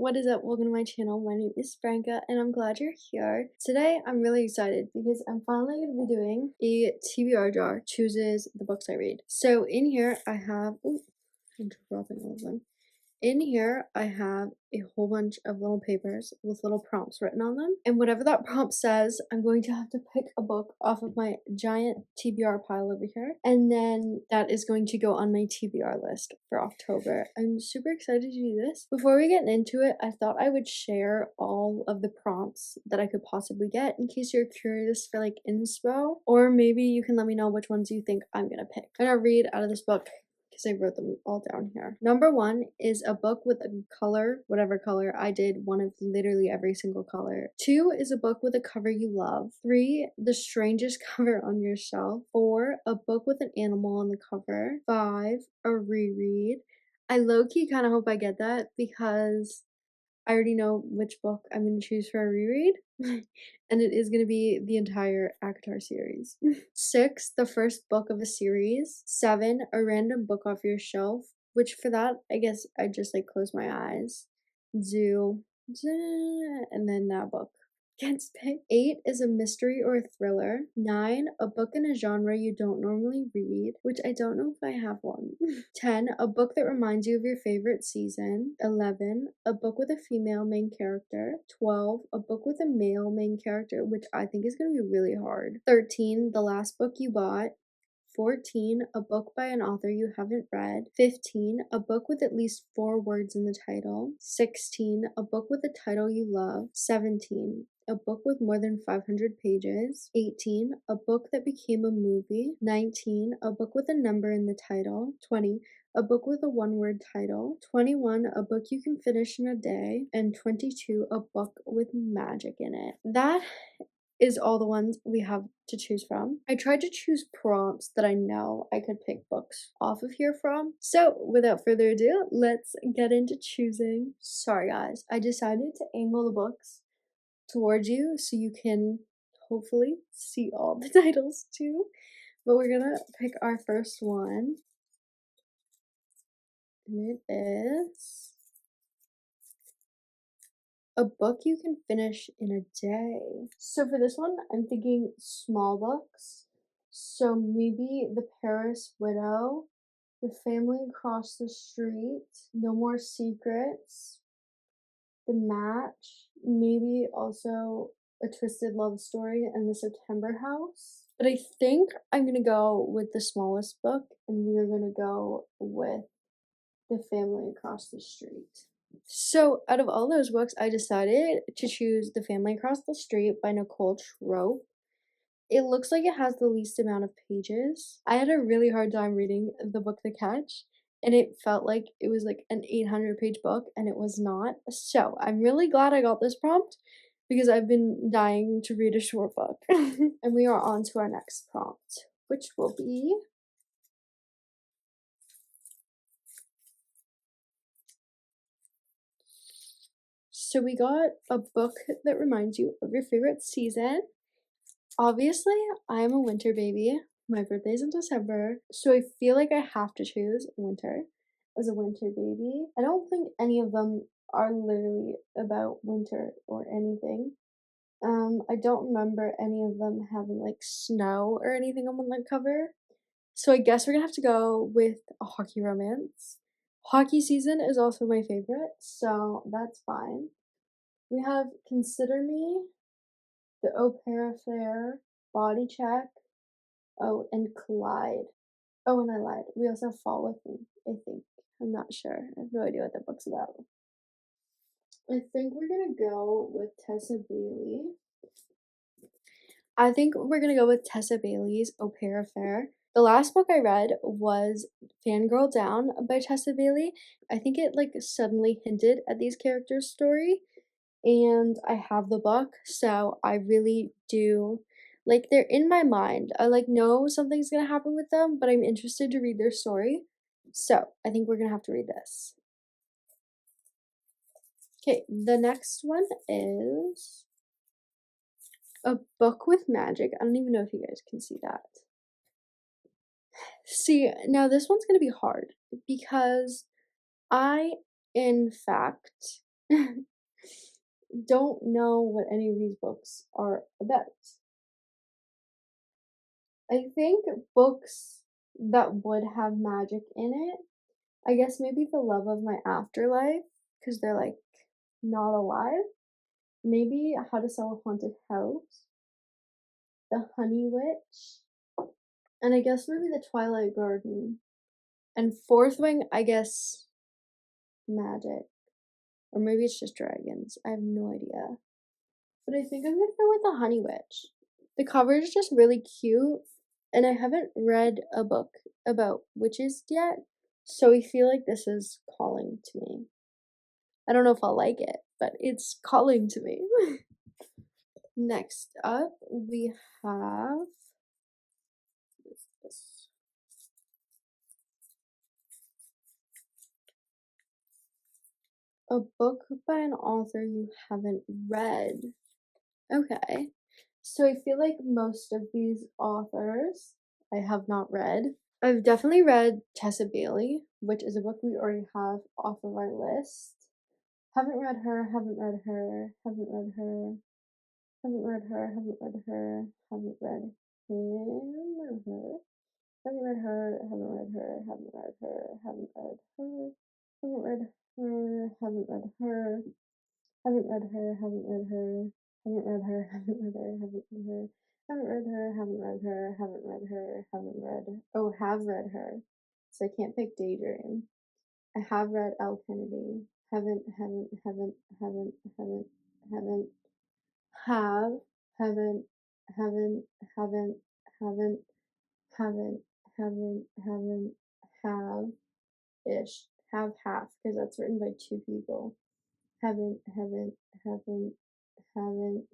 What is up? Welcome to my channel. My name is Franca and I'm glad you're here. Today I'm really excited because I'm finally going to be doing a TBR jar, chooses the books I read. So in here I have, I'm dropping all of them. In here, I have a whole bunch of little papers with little prompts written on them. And whatever that prompt says, I'm going to have to pick a book off of my giant TBR pile over here. And then that is going to go on my TBR list for October. I'm super excited to do this. Before we get into it, I thought I would share all of the prompts that I could possibly get in case you're curious for like inspo. Or maybe you can let me know which ones you think I'm gonna pick. I'm gonna read out of this book because I wrote them all down here. Number 1 is a book with a color, whatever color. I did one of literally every single color. 2 is a book with a cover you love. 3, the strangest cover on your shelf. 4, a book with an animal on the cover. 5, a reread. I low-key kind of hope I get that because I already know which book I'm going to choose for a reread, and it is going to be the entire ACOTAR series. 6, the first book of a series. 7, a random book off your shelf, which for that, I guess I just like close my eyes, do, and then that book gets picked. 8 is a mystery or a thriller. 9, a book in a genre you don't normally read, which I don't know if I have one. 10, a book that reminds you of your favorite season. 11, a book with a female main character. 12, a book with a male main character, which I think is going to be really hard. 13, the last book you bought. 14, a book by an author you haven't read. 15, a book with at least 4 words in the title. 16, a book with a title you love. 17, a book with more than 500 pages. 18, a book that became a movie. 19, a book with a number in the title. 20, a book with a one-word title. 21, a book you can finish in a day. And 22, a book with magic in it. That is all the ones we have to choose from. I tried to choose prompts that I know I could pick books off of here from. So without further ado, let's get into choosing. Sorry guys, I decided to angle the books towards you so you can hopefully see all the titles too. But we're gonna pick our first one. And it is a book you can finish in a day. So for this one, I'm thinking small books. So maybe The Paris Widow, The Family Across the Street, No More Secrets, The Match, maybe also A Twisted Love Story, and The September House. But I think I'm gonna go with the smallest book, and we are gonna go with The Family Across the Street. So, out of all those books, I decided to choose The Family Across the Street by Nicole Trope. It looks like it has the least amount of pages. I had a really hard time reading the book The Catch, and it felt like it was like an 800-page book, and it was not. So, I'm really glad I got this prompt because I've been dying to read a short book. And we are on to our next prompt, which will be so we got a book that reminds you of your favorite season. Obviously, I'm a winter baby. My birthday's in December, so I feel like I have to choose winter as a winter baby. I don't think any of them are literally about winter or anything. I don't remember any of them having like snow or anything on the cover. So I guess we're gonna have to go with a hockey romance. Hockey season is also my favorite, so that's fine. We have Consider Me, The Au Pair Affair, Body Check, oh, and Collide. Oh, and I lied. We also have Fall With Me, I think. I'm not sure. I have no idea what that book's about. I think we're gonna go with Tessa Bailey. I think we're gonna go with Tessa Bailey's Au Pair Affair. The last book I read was Fangirl Down by Tessa Bailey. I think it like suddenly hinted at these characters' story, and I have the book, so I really do like they're in my mind. I like know something's gonna happen with them, but I'm interested to read their story. So I think we're gonna have to read this. Okay, the next one is a book with magic. I don't even know if you guys can see that. See, now this one's gonna be hard because I, in fact, Don't know what any of these books are about. I think books that would have magic in it, I guess maybe The Love of My Afterlife, because they're like not alive. Maybe How to Sell a Haunted House, The Honey Witch, and I guess maybe The Twilight Garden. And Fourth Wing, I guess magic. Or maybe it's just dragons. I have no idea. But I think I'm gonna go with The Honey Witch. The cover is just really cute, and I haven't read a book about witches yet, so I feel like this is calling to me. I don't know if I'll like it, but it's calling to me. Next up, we have this. A book by an author you haven't read. Okay. So I feel like most of these authors I have not read. I've definitely read Tessa Bailey, which is a book we already have off of our list. Haven't read her, haven't read her, haven't read her, haven't read her, haven't read her, haven't read him or her. Haven't read her, haven't read her, haven't read her, haven't read her, haven't read her, haven't read her, haven't read her, haven't read her, haven't read her, haven't read her, haven't read her, haven't read her, haven't read her, haven't read her, haven't read, oh, have read her. So I can't pick Daydream. I have read Elle Kennedy. Haven't, haven't, have, haven't, haven't, haven't, haven't, haven't, haven't, have, ish. Have half, because that's written by two people. Haven't, haven't, haven't, haven't,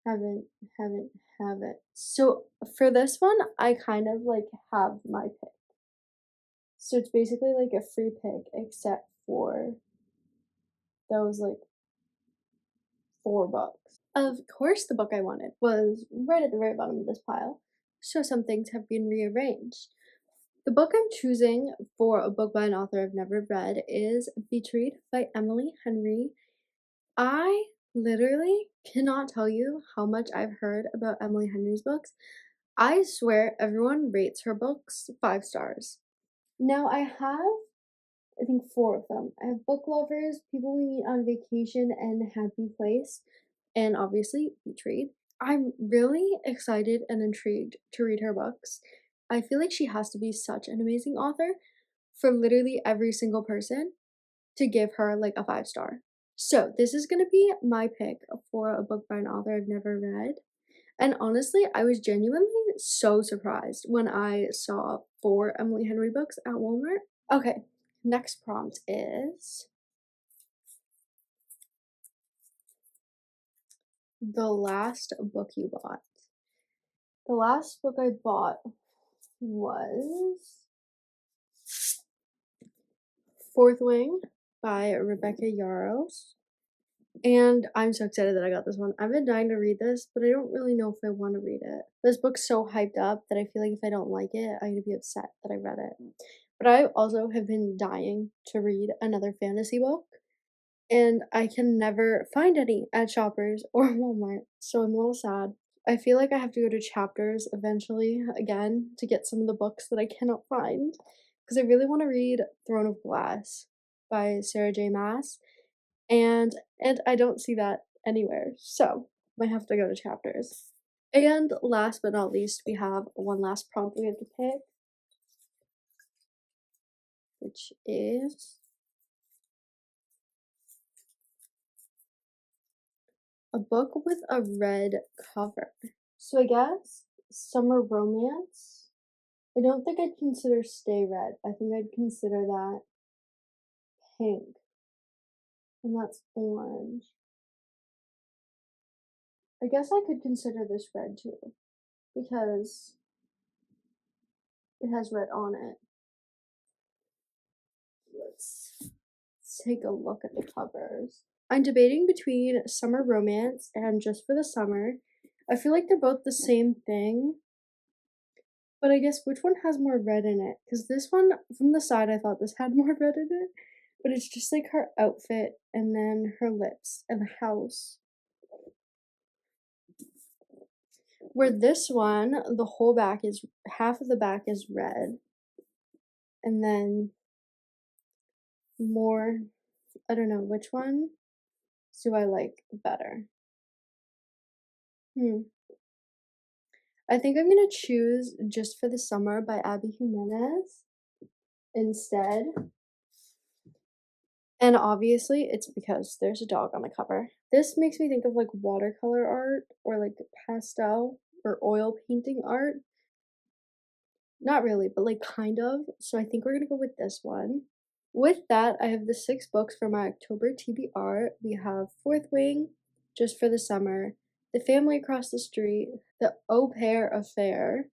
haven't, haven't. So for this one, I kind of like have my pick. So it's basically like a free pick, except for those like 4 books. Of course, the book I wanted was right at the very bottom of this pile, so some things have been rearranged. The book I'm choosing for a book by an author I've never read is Betrayed by Emily Henry. I literally cannot tell you how much I've heard about Emily Henry's books. I swear everyone rates her books 5 stars. Now I have, I think 4 of them. I have Book Lovers, People We Meet on Vacation, and Happy Place, and obviously Betrayed. I'm really excited and intrigued to read her books. I feel like she has to be such an amazing author for literally every single person to give her like a 5 star. So this is gonna be my pick for a book by an author I've never read. And honestly, I was genuinely so surprised when I saw 4 Emily Henry books at Walmart. Okay, next prompt is the last book you bought. The last book I bought was Fourth Wing by Rebecca Yarros. And I'm so excited that I got this one. I've been dying to read this, but I don't really know if I want to read it. This book's so hyped up that I feel like if I don't like it, I'm gonna be upset that I read it. But I also have been dying to read another fantasy book, and I can never find any at Shoppers or Walmart, so I'm a little sad. I feel like I have to go to Chapters eventually again to get some of the books that I cannot find, because I really want to read Throne of Glass by Sarah J. Maas, and I don't see that anywhere, so might have to go to Chapters. And last but not least, we have one last prompt we have to pick, which is a book with a red cover. So I guess Summer Romance. I don't think I'd consider Stay Red. I think I'd consider that pink. And that's orange. I guess I could consider this red too, because it has red on it. Let's take a look at the covers. I'm debating between Summer Romance and Just for the Summer. I feel like they're both the same thing, but I guess which one has more red in it? Because this one, from the side, I thought this had more red in it. but it's just like her outfit and then her lips and the house. Where this one, the whole back is half of the back is red, and then more, I don't know which one do I like better. I think I'm gonna choose Just for the Summer by Abby Jimenez instead. And obviously, it's because there's a dog on the cover. This makes me think of like watercolor art or like pastel or oil painting art. Not really, but like kind of. So I think we're gonna go with this one. With that, I have the 6 books for my October TBR. We have Fourth Wing, Just for the Summer, The Family Across the Street, The Au Pair Affair,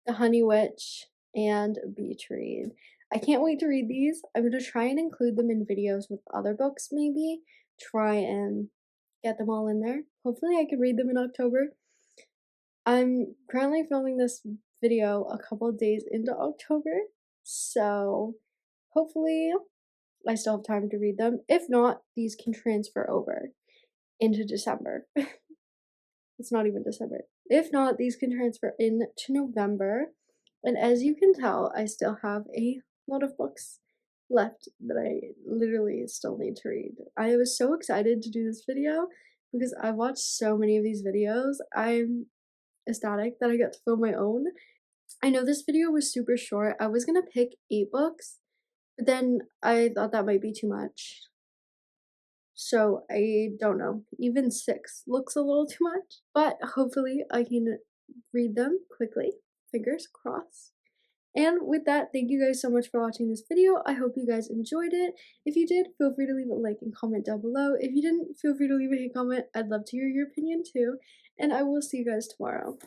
The Honey Witch, and Beach Read. I can't wait to read these. I'm going to try and include them in videos with other books, maybe. Try and get them all in there. Hopefully I can read them in October. I'm currently filming this video a couple days into October, so hopefully I still have time to read them. If not, these can transfer over into December. It's not even December. If not, these can transfer into November. And as you can tell, I still have a lot of books left that I literally still need to read. I was so excited to do this video because I watched so many of these videos. I'm ecstatic that I got to film my own. I know this video was super short. I was gonna pick 8 books, but then I thought that might be too much. So I don't know. Even 6 looks a little too much, but hopefully I can read them quickly. Fingers crossed. And with that, thank you guys so much for watching this video. I hope you guys enjoyed it. If you did, feel free to leave a like and comment down below. If you didn't, feel free to leave a hate comment. I'd love to hear your opinion too. And I will see you guys tomorrow.